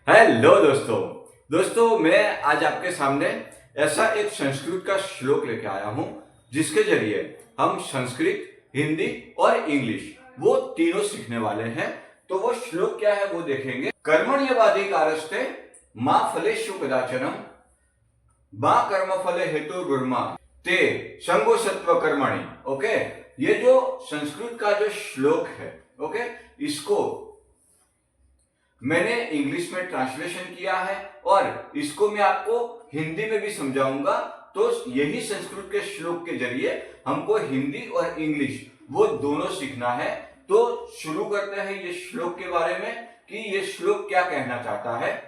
Hello दोस्तों मैं आज आपके सामने ऐसा एक संस्कृत का श्लोक लेके आया हूं जिसके जरिए हम संस्कृत, हिंदी और इंग्लिश वो तीनों सीखने वाले हैं। तो वो श्लोक क्या है वो देखेंगे। कर्मण्येवाधिकारस्ते मा फलेषु कदाचन मा कर्मफले हेतुर्मा ते संगोषत्व कर्मणि। ओके, ये जो संस्कृत का जो श्लोक है, ओके, इसको मैंने इंग्लिश में ट्रांसलेशन किया है और इसको मैं आपको हिंदी में भी समझाऊंगा। तो यही संस्कृत के श्लोक के जरिए हमको हिंदी और इंग्लिश वो दोनों सीखना है। तो शुरू करते हैं ये श्लोक के बारे में कि ये श्लोक क्या कहना चाहता है।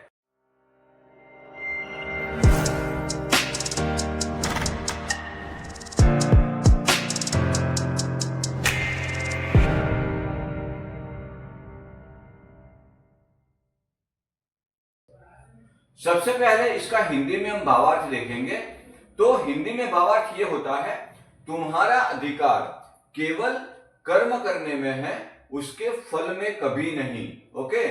सबसे पहले इसका हिंदी में हम भावार्थ देखेंगे। तो हिंदी में भावार्थ ये होता है, तुम्हारा अधिकार केवल कर्म करने में है, उसके फल में कभी नहीं। ओके,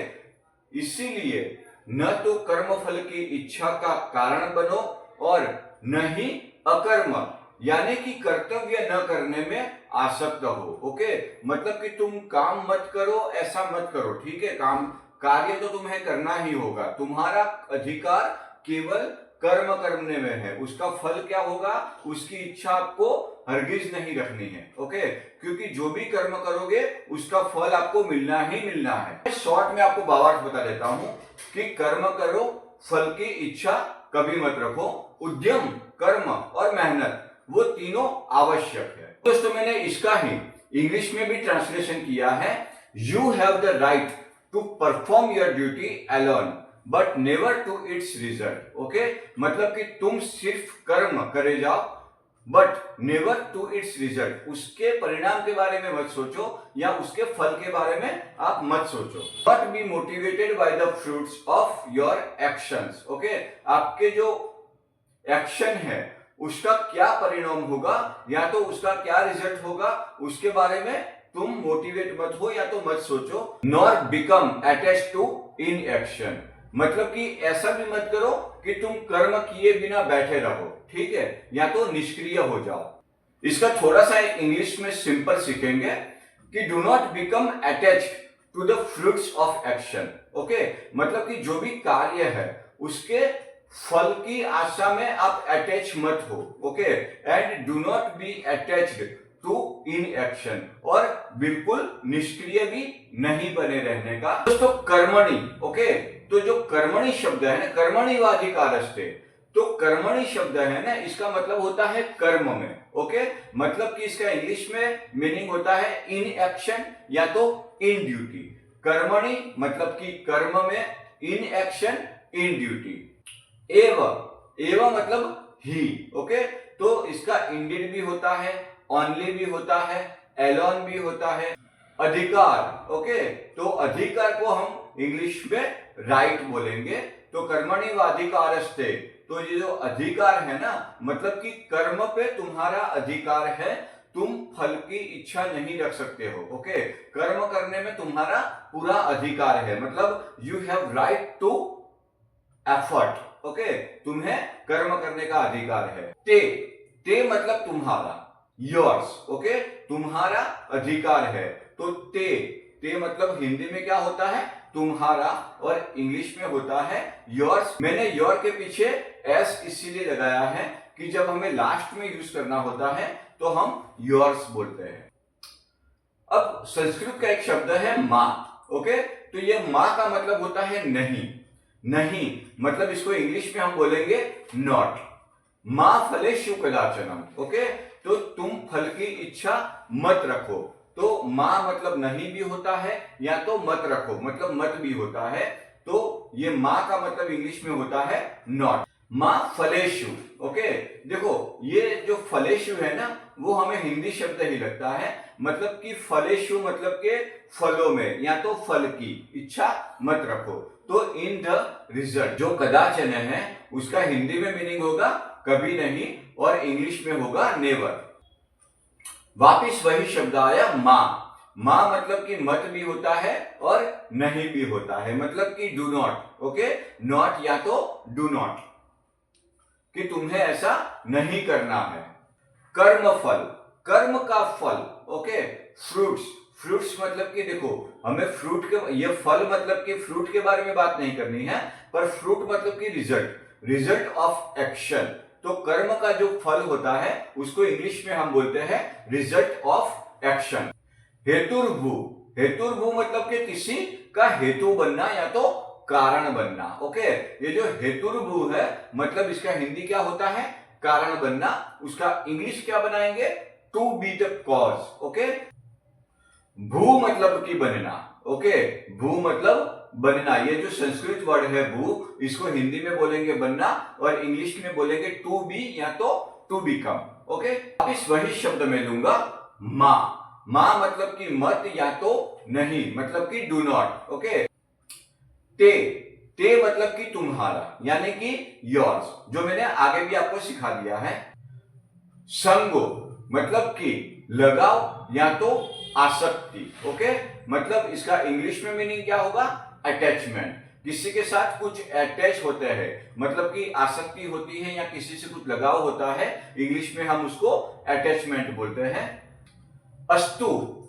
इसीलिए न तो कर्म फल की इच्छा का कारण बनो और न ही अकर्म यानी कि कर्तव्य न करने में आसक्त हो। ओके, मतलब कि तुम काम मत करो, ऐसा मत करो, ठीक है। कार्य तो तुम्हें करना ही होगा। तुम्हारा अधिकार केवल कर्म करने में है, उसका फल क्या होगा उसकी इच्छा आपको हरगिज नहीं रखनी है। ओके, क्योंकि जो भी कर्म करोगे उसका फल आपको मिलना ही मिलना है। शॉर्ट में आपको भावार्थ बता देता हूं कि कर्म करो, फल की इच्छा कभी मत रखो। उद्यम, कर्म और मेहनत वो तीनों आवश्यक है। दोस्तों मैंने इसका ही इंग्लिश में भी ट्रांसलेशन किया है। You have the right to perform your duty alone but never to its result। Okay, मतलब कि तुम सिर्फ कर्म करे जाओ but never to its result, उसके परिणाम के बारे में मत सोचो या उसके फल के बारे में आप मत सोचो। but be motivated by the fruits of your actions। Okay, आपके जो एक्शन है उसका क्या परिणाम होगा या तो उसका क्या रिजल्ट होगा उसके बारे में तुम मोटिवेट मत हो या तो मत सोचो। Nor become attached to in action, मतलब कि ऐसा भी मत करो कि तुम कर्म किए बिना बैठे रहो, ठीक है, या तो निष्क्रिय हो जाओ। इसका थोड़ा सा इंग्लिश में सिंपल सीखेंगे कि do not become attached to the fruits of action. Okay, मतलब कि जो भी कार्य है उसके फल की आशा में आप अटैच मत हो। Okay, and do not be attached to in action, और बिल्कुल निष्क्रिय भी नहीं बने रहने का। दोस्तों कर्मणि, ओके, तो जो कर्मणि शब्द है ना, कर्मणि व अधिकारस्ते, तो कर्मणि शब्द है ना, इसका मतलब होता है कर्म में। ओके, मतलब कि इसका इंग्लिश में मीनिंग होता है इन एक्शन या तो इन ड्यूटी। कर्मणि मतलब कि कर्म में, इन एक्शन इन ड्यूटी। एव मतलब ही। ओके, तो इसका इंडिड भी होता है, ओनली भी होता है, एलोन भी होता है। अधिकार, ओके, तो अधिकार को हम इंग्लिश में राइट बोलेंगे। तो कर्मणि व अधिकारस्ते, तो ये जो अधिकार है ना, मतलब कि कर्म पे तुम्हारा अधिकार है, तुम फल की इच्छा नहीं रख सकते हो। ओके, कर्म करने में तुम्हारा पूरा अधिकार है, मतलब you have right to effort. Okay, तुम्हें कर्म करने का अधिकार है। ते मतलब तुम्हारा, योर्स। ओके, तुम्हारा अधिकार है। तो ते मतलब हिंदी में क्या होता है तुम्हारा, और इंग्लिश में होता है योर्स। मैंने योर के पीछे एस इसीलिए लगाया है कि जब हमें लास्ट में यूज करना होता है तो हम योर्स बोलते हैं। अब संस्कृत का एक शब्द है मां। ओके, तो ये मां का मतलब होता है नहीं। नहीं मतलब इसको इंग्लिश में हम बोलेंगे नॉट। मां फलेषु कदाचन। ओके, तो तुम फल की इच्छा मत रखो। तो मां मतलब नहीं भी होता है या तो मत रखो मतलब मत भी होता है। तो ये मां का मतलब इंग्लिश में होता है नॉट। मां फलेषु। ओके, देखो ये जो फलेषु है ना, वो हमें हिंदी शब्द ही लगता है, मतलब कि फलेषु मतलब के फलों में या तो फल की इच्छा मत रखो। तो इन द रिजल्ट, जो कदाचन है उसका हिंदी में मीनिंग होगा कभी नहीं और इंग्लिश में होगा नेवर। वापिस वही शब्द आया मां। माँ मतलब कि मत भी होता है और नहीं भी होता है, मतलब कि डू नॉट। ओके, नॉट या तो डू नॉट, कि तुम्हें ऐसा नहीं करना है। कर्म फल, कर्म का फल। ओके, फ्रूट्स, फ्रूट्स मतलब कि देखो हमें फ्रूट के, ये फल मतलब कि फ्रूट के बारे में बात नहीं करनी है, पर फ्रूट मतलब कि रिजल्ट, रिजल्ट ऑफ एक्शन। तो कर्म का जो फल होता है उसको इंग्लिश में हम बोलते हैं रिजल्ट ऑफ एक्शन। हेतुर्भु, हेतुर्भु मतलब कि किसी का हेतु बनना या तो कारण बनना। ओके, ये जो हेतुर्भु है मतलब इसका हिंदी क्या होता है, कारण बनना। उसका इंग्लिश क्या बनाएंगे, to be the cause. Okay, भू मतलब कि बनना। ओके, भू मतलब बनना, ये जो संस्कृत वर्ड है भू, इसको हिंदी में बोलेंगे बनना और इंग्लिश में बोलेंगे टू बी या तो टू बिकम। ओके, वापिस वही शब्द में लूंगा, माँ, माँ मतलब कि मत या तो नहीं, मतलब कि डू नॉट। ओके, ते, ते मतलब कि तुम्हारा यानी कि योर्स, जो मैंने आगे भी आपको सिखा दिया है। संगो मतलब कि लगाव या तो आसक्ति। ओके, मतलब इसका इंग्लिश में मीनिंग क्या होगा, अटैचमेंट, किसी के साथ कुछ अटैच होते हैं, मतलब कि आसक्ति होती है या किसी से कुछ लगाव होता है, इंग्लिश में हम उसको अटैचमेंट बोलते हैं। अस्तु,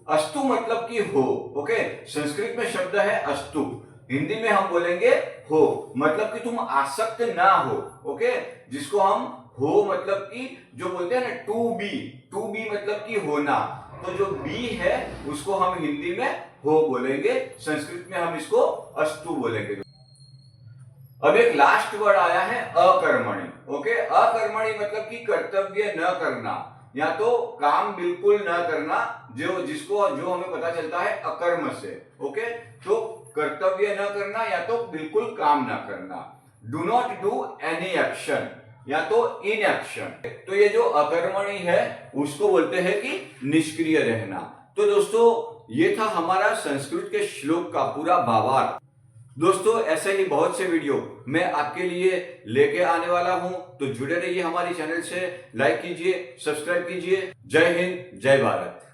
अस्तु मतलब कि हो। ओके, संस्कृत में शब्द है अस्तु, हिंदी में हम बोलेंगे हो, मतलब कि तुम आसक्त ना हो। ओके, जिसको हम हो मतलब कि जो बोलते हैं ना टू बी, टू बी मतलब कि होना, तो जो बी है उसको हम हिंदी में हो बोलेंगे, संस्कृत में हम इसको अस्तु बोलेंगे। अब एक लास्ट वर्ड आया है अकर्मणि। ओके, अकर्मणि मतलब कि कर्तव्य न करना या तो काम बिल्कुल न करना, जो जिसको जो हमें पता चलता है अकर्म से। ओके, तो कर्तव्य न करना या तो बिल्कुल काम न करना। Do not do any action या तो इन एक्शन। तो ये जो अकर्मणि है उसको बोलते हैं कि निष्क्रिय रहना। तो दोस्तों ये था हमारा संस्कृत के श्लोक का पूरा भावार्थ। दोस्तों ऐसे ही बहुत से वीडियो मैं आपके लिए लेके आने वाला हूं, तो जुड़े रहिए हमारी चैनल से, लाइक कीजिए, सब्सक्राइब कीजिए। जय हिंद, जय भारत।